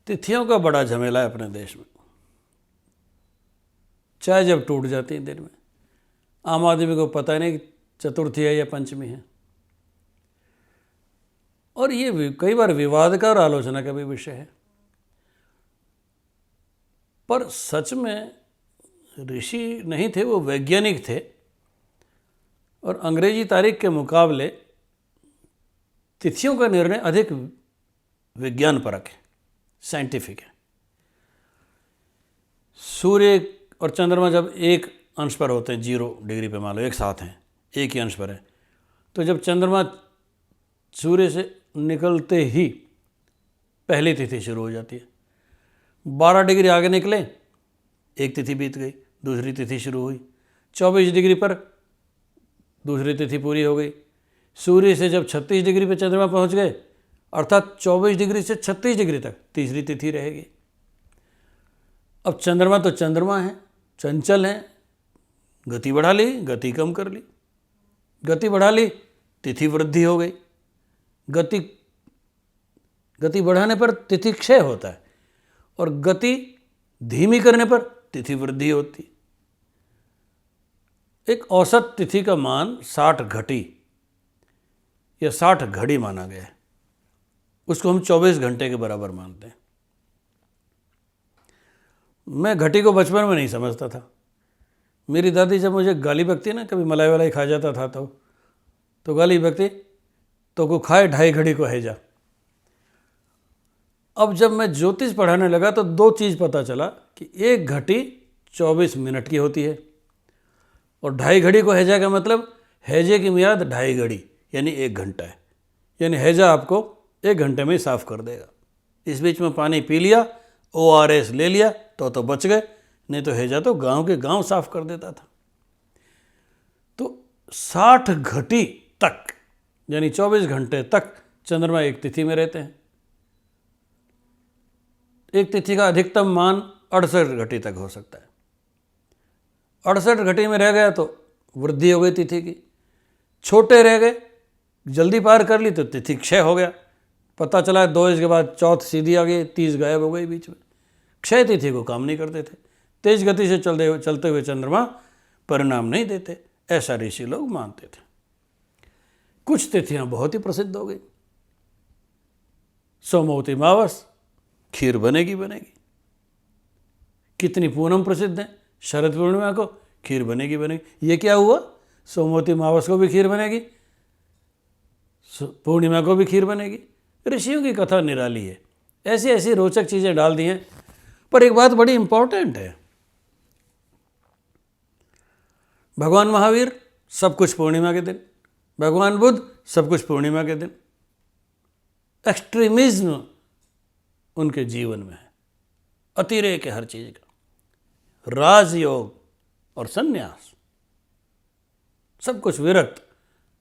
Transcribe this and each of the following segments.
तिथियों का बड़ा झमेला है अपने देश में, चाय जब टूट जाती है दिन में, आम आदमी को पता नहीं कि चतुर्थी है या पंचमी है। और ये कई बार विवाद का और आलोचना का भी विषय है। पर सच में ऋषि नहीं थे, वो वैज्ञानिक थे, और अंग्रेजी तारीख के मुकाबले तिथियों का निर्णय अधिक विज्ञान परक है, साइंटिफिक है। सूर्य और चंद्रमा जब एक अंश पर होते हैं, 0 डिग्री पे मान लो एक साथ हैं, एक ही अंश पर है, तो जब चंद्रमा सूर्य से निकलते ही पहली तिथि शुरू हो जाती है। 12 डिग्री आगे निकले, एक तिथि बीत गई, दूसरी तिथि शुरू हुई। 24 डिग्री पर दूसरी तिथि पूरी हो गई। सूर्य से जब 36 डिग्री पर चंद्रमा पहुंच गए, अर्थात 24 डिग्री से 36 डिग्री तक तीसरी तिथि रहेगी। अब चंद्रमा तो चंद्रमा है, चंचल है, गति बढ़ा ली, गति कम कर ली, गति बढ़ा ली, तिथि वृद्धि हो गई। गति बढ़ाने पर तिथि क्षय होता है, और गति धीमी करने पर तिथि वृद्धि होती। एक औसत तिथि का मान 60 घटी या 60 घड़ी माना गया है। उसको हम 24 घंटे के बराबर मानते हैं। मैं घटी को बचपन में नहीं समझता था। मेरी दादी जब मुझे गाली बकती ना, कभी मलाई वलाई खा जाता था तो गाली बकती, तो को खाए 2.5 घड़ी को है जा। अब जब मैं ज्योतिष पढ़ाने लगा तो 2 चीज़ पता चला कि 1 घटी 24 मिनट की होती है, और 2.5 घड़ी को हैजा का मतलब हैजे की मियाद 2.5 घड़ी यानी 1 घंटा है। यानी हैजा आपको 1 घंटे में ही साफ कर देगा। इस बीच में पानी पी लिया, ORS ले लिया तो बच गए, नहीं तो हैजा तो गांव के गांव साफ कर देता था। तो 60 घटी तक यानी 24 घंटे तक चंद्रमा एक तिथि में रहते हैं। एक तिथि का अधिकतम मान 68 घटी तक हो सकता है। 68 घटी में रह गया तो वृद्धि हो गई तिथि की। छोटे रह गए, जल्दी पार कर ली तो तिथि क्षय हो गया। पता चला 2 के बाद चौथ सीधी आ गई, 30 गायब हो गई बीच में। क्षय तिथि को काम नहीं करते थे। तेज गति से चलते हुए चंद्रमा परिणाम नहीं देते, ऐसा ऋषि लोग मानते थे। कुछ तिथियां बहुत ही प्रसिद्ध हो गई। सोमवती मावस, खीर बनेगी। कितनी पूनम प्रसिद्ध है, शरद पूर्णिमा को खीर बनेगी। ये क्या हुआ, सोमवती मावस को भी खीर बनेगी, पूर्णिमा को भी खीर बनेगी। ऋषियों की कथा निराली है। ऐसी ऐसी रोचक चीज़ें डाल दी हैं। पर एक बात बड़ी इंपॉर्टेंट है, भगवान महावीर सब कुछ पूर्णिमा के दिन, भगवान बुद्ध सब कुछ पूर्णिमा के दिन। एक्सट्रीमिज्म उनके जीवन में है, अतिरेक है हर चीज़ का। राजयोग और सन्यास, सब कुछ विरक्त,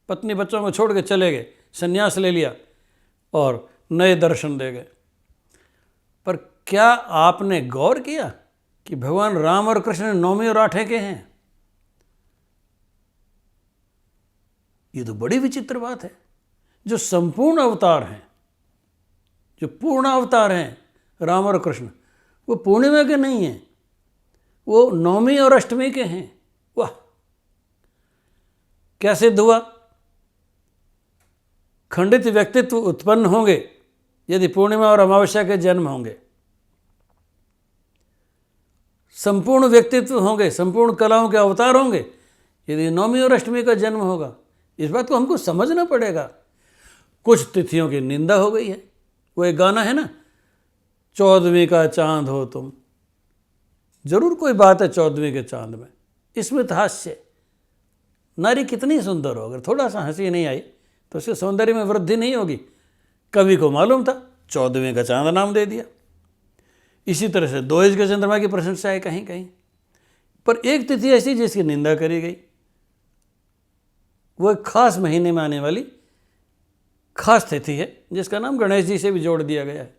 पत्नी बच्चों को छोड़ के चले गए, सन्यास ले लिया और नए दर्शन दे गए। पर क्या आपने गौर किया कि भगवान राम और कृष्ण 9वीं और 8वें के हैं? ये तो बड़ी विचित्र बात है। जो संपूर्ण अवतार हैं, जो पूर्ण अवतार हैं राम और कृष्ण, वो पूर्णिमा के नहीं हैं, वो 9वीं और 8वीं के हैं। वाह, क्या सिद्ध हुआ? खंडित व्यक्तित्व उत्पन्न होंगे यदि पूर्णिमा और अमावस्या के जन्म होंगे। संपूर्ण व्यक्तित्व होंगे, संपूर्ण कलाओं के अवतार होंगे यदि 9वीं और 8वीं का जन्म होगा। इस बात को हमको समझना पड़ेगा। कुछ तिथियों की निंदा हो गई है। वो एक गाना है ना, 14वीं का चांद हो तुम। जरूर कोई बात है 14वीं के चांद में, इसमें तो हास्य। नारी कितनी सुंदर हो, अगर थोड़ा सा हंसी नहीं आई तो उसके सौंदर्य में वृद्धि नहीं होगी। कवि को मालूम था, 14वीं का चांद नाम दे दिया। इसी तरह से 2 के चंद्रमा की प्रशंसा है कहीं कहीं। पर एक तिथि ऐसी जिसकी निंदा करी गई, वो एक खास महीने में आने वाली खास तिथि है जिसका नाम गणेश जी से भी जोड़ दिया गया है।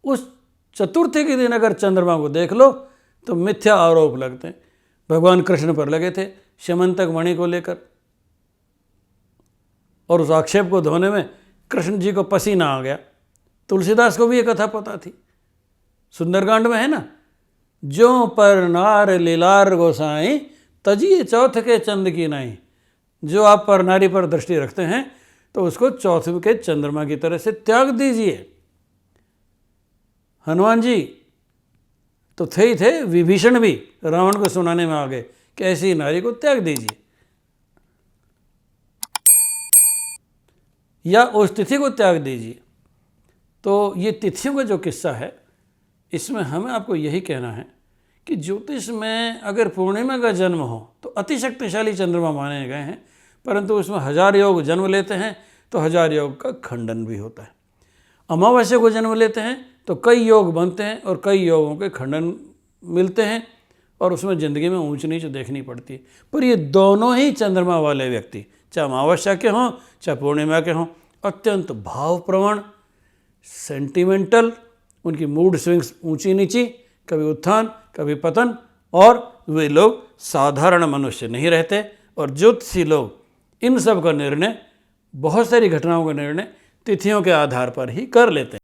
उस चतुर्थी के दिन अगर चंद्रमा को देख लो तो मिथ्या आरोप लगते हैं। भगवान कृष्ण पर लगे थे श्यमंतक मणि को लेकर, और उस आक्षेप को धोने में कृष्ण जी को पसीना आ गया। तुलसीदास को भी ये कथा पता थी, सुंदरकांड में है ना, जो पर नार लीलार गोसाई तजिए चौथ के चंद की नाई। जो आप पर नारी पर दृष्टि रखते हैं तो उसको चौथ के चंद्रमा की तरह से त्याग दीजिए। हनुमान जी तो थे ही थे, विभीषण भी रावण को सुनाने में आ गए कि ऐसी नारी को त्याग दीजिए, या उस तिथि को त्याग दीजिए। तो ये तिथियों का जो किस्सा है, इसमें हमें आपको यही कहना है कि ज्योतिष में अगर पूर्णिमा का जन्म हो तो अति शक्तिशाली चंद्रमा माने गए हैं, परंतु उसमें 1000 योग जन्म लेते हैं तो 1000 योग का खंडन भी होता है। अमावस्या को जन्म लेते हैं तो कई योग बनते हैं और कई योगों के खंडन मिलते हैं, और उसमें ज़िंदगी में ऊंच नीच देखनी पड़ती है। पर ये दोनों ही चंद्रमा वाले व्यक्ति, चाहे अमावस्या के हों चाहे पूर्णिमा के हों, अत्यंत भावप्रवण, सेंटिमेंटल, उनकी मूड स्विंग्स ऊंची नीची, कभी उत्थान कभी पतन, और वे लोग साधारण मनुष्य नहीं रहते। और ज्योतिषी लोग इन सब का निर्णय, बहुत सारी घटनाओं का निर्णय तिथियों के आधार पर ही कर लेते हैं।